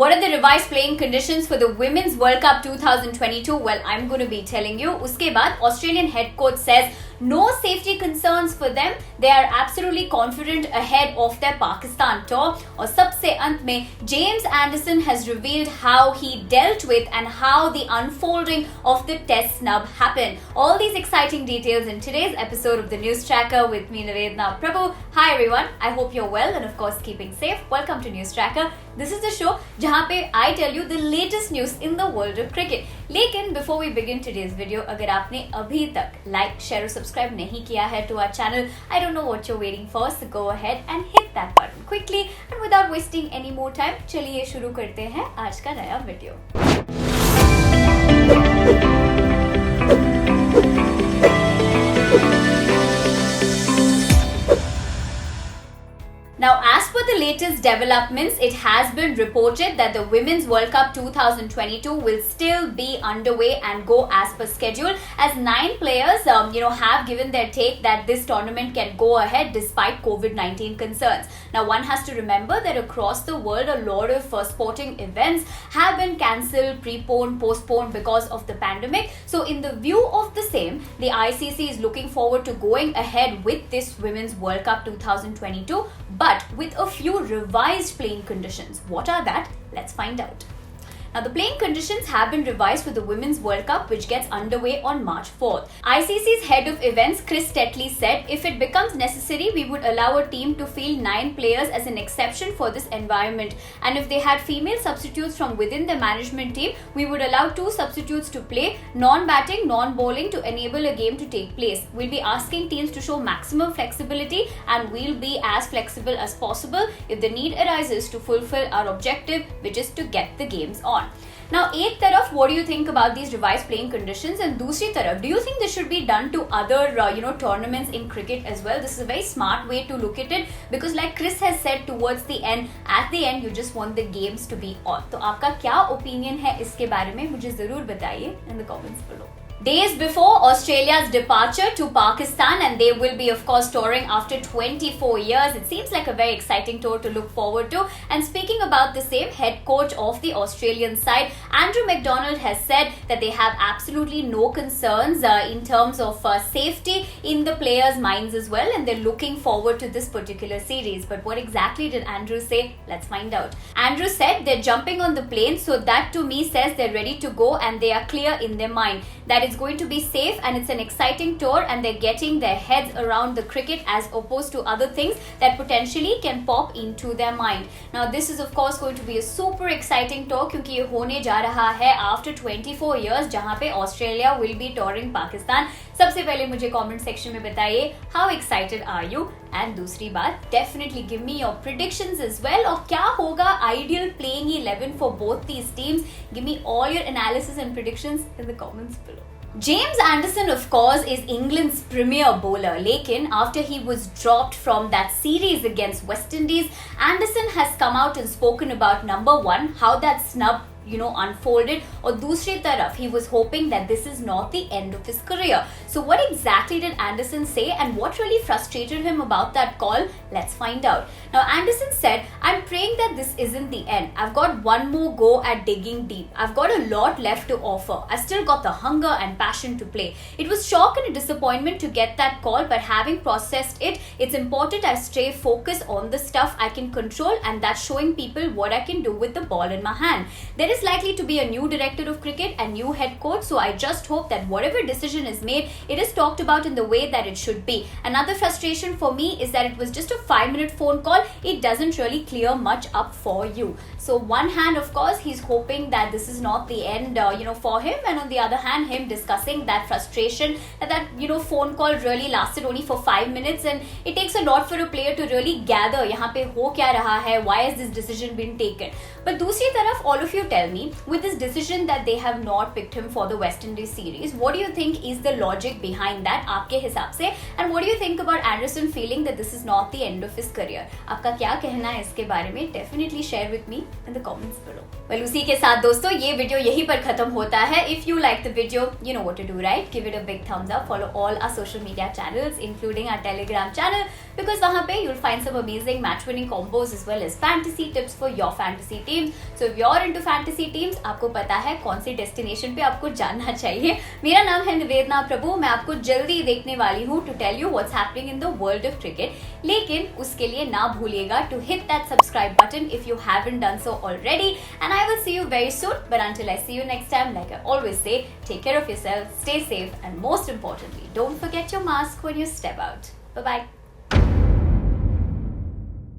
What are the revised playing conditions for the Women's World Cup 2022? Well, I'm going to be telling you. Uske baad, Australian head coach says no safety concerns for them. They are absolutely confident ahead of their Pakistan tour. और सबसे अंत में, James Anderson has revealed how he dealt with and how the unfolding of the test snub happened. All these exciting details in today's episode of the News Tracker with me, Nivedna Prabhu. Hi everyone, I hope you're well and of course keeping safe. Welcome to News Tracker. This is the show जहाँ पे I tell you the latest news in the world of cricket. लेकिन before we begin today's video, अगर आपने अभी तक like, share और subscribe नहीं किया है to our channel, I don't know what you're waiting for, so go ahead and hit that button quickly. And without wasting any more time, चलिए शुरू करते हैं आज का नया video. Now, as per the latest developments, it has been reported that the Women's World Cup 2022 will still be underway and go as per schedule, as 9 players, have given their take that this tournament can go ahead despite COVID-19 concerns. Now, one has to remember that across the world, a lot of sporting events have been cancelled, preponed, postponed because of the pandemic. So, in the view of the same, the ICC is looking forward to going ahead with this Women's World Cup 2022. But with a few revised playing conditions. What are that? Let's find out. Now, the playing conditions have been revised for the Women's World Cup, which gets underway on March 4th. ICC's head of events, Chris Tetley, said if it becomes necessary, we would allow a team to field 9 players as an exception for this environment. And if they had female substitutes from within the management team, we would allow 2 substitutes to play, non-batting, non-bowling, to enable a game to take place. We'll be asking teams to show maximum flexibility, and we'll be as flexible as possible if the need arises to fulfill our objective, which is to get the games on. Now, एक तरफ, what do you think about these revised playing conditions? And दूसरी तरफ, do you think this should be done to other, tournaments in cricket as well? This is a very smart way to look at it because, like Chris has said towards the end, at the end, you just want the games to be on. तो आपका क्या opinion है इसके बारे में? मुझे ज़रूर बताइए in the comments below. Days before Australia's departure to Pakistan, and they will be of course touring after 24 years. It seems like a very exciting tour to look forward to. And speaking about the same, head coach of the Australian side, Andrew McDonald, has said that they have absolutely no concerns in terms of safety in the players' minds as well, and they're looking forward to this particular series. But what exactly did Andrew say? Let's find out. Andrew said they're jumping on the plane, so that to me says they're ready to go and they are clear in their mind that it's going to be safe and it's an exciting tour, and they're getting their heads around the cricket as opposed to other things that potentially can pop into their mind. Now, this is of course going to be a super exciting tour क्योंकि ये होने जा रहा है after 24 years जहाँ पे Australia will be touring Pakistan. सबसे पहले मुझे comment section में बताइए how excited are you? And दूसरी बात, definitely give me your predictions as well और क्या होगा ideal playing 11 for both these teams. Give me all your analysis and predictions in the comments below. James Anderson, of course, is England's premier bowler. Lekin, after he was dropped from that series against West Indies, Anderson has come out and spoken about number 1, how that snub unfolded, or दूसरी तरफ, he was hoping that this is not the end of his career. So what exactly did Anderson say and what really frustrated him about that call? Let's find out. Now, Anderson said, I'm praying that this isn't the end. I've got one more go at digging deep. I've got a lot left to offer. I've still got the hunger and passion to play. It was shock and a disappointment to get that call, but having processed it, it's important I stay focused on the stuff I can control, and that's showing people what I can do with the ball in my hand. There is likely to be a new director of cricket and new head coach, so I just hope that whatever decision is made, it is talked about in the way that it should be. Another frustration for me is that it was just a 5-minute phone call. It doesn't really clear much up for you. So one hand, of course, he's hoping that this is not the end, for him, and on the other hand, him discussing that frustration that phone call really lasted only for 5 minutes, and it takes a lot for a player to really gather यहाँ पे हो क्या रहा है, why has this decision been taken. But दूसरी तरफ, all of you tell me, with this decision that they have not picked him for the West Indies series, what do you think is the logic logic behind that आपके हिसाब से, and what do you think about Anderson feeling that this is not the end of his career? आपका क्या कहना है इसके बारे में? Definitely share with me in the comments below. Well, उसी के साथ दोस्तों ये वीडियो यहीं पर खत्म होता है. If you like the video, you know what to do, right? Give it a big thumbs up. Follow all our social media channels, including our Telegram channel, because वहाँ पे you'll find some amazing match-winning combos as well as fantasy tips for your fantasy teams. So if you're into fantasy teams, आपको पता है कौन सी destination पे आपको जानना चाहिए. मेरा नाम है निवेदना प्रभु. मैं आपको जल्दी देखने वाली हूँ to tell you what's happening in the world of cricket. लेकिन उसके लिए ना भूलिएगा to hit that subscribe button if you haven't done so already. And I will see you very soon. But until I see you next time, like I always say, take care of yourself, stay safe, and most importantly, don't forget your mask when you step out. Bye-bye.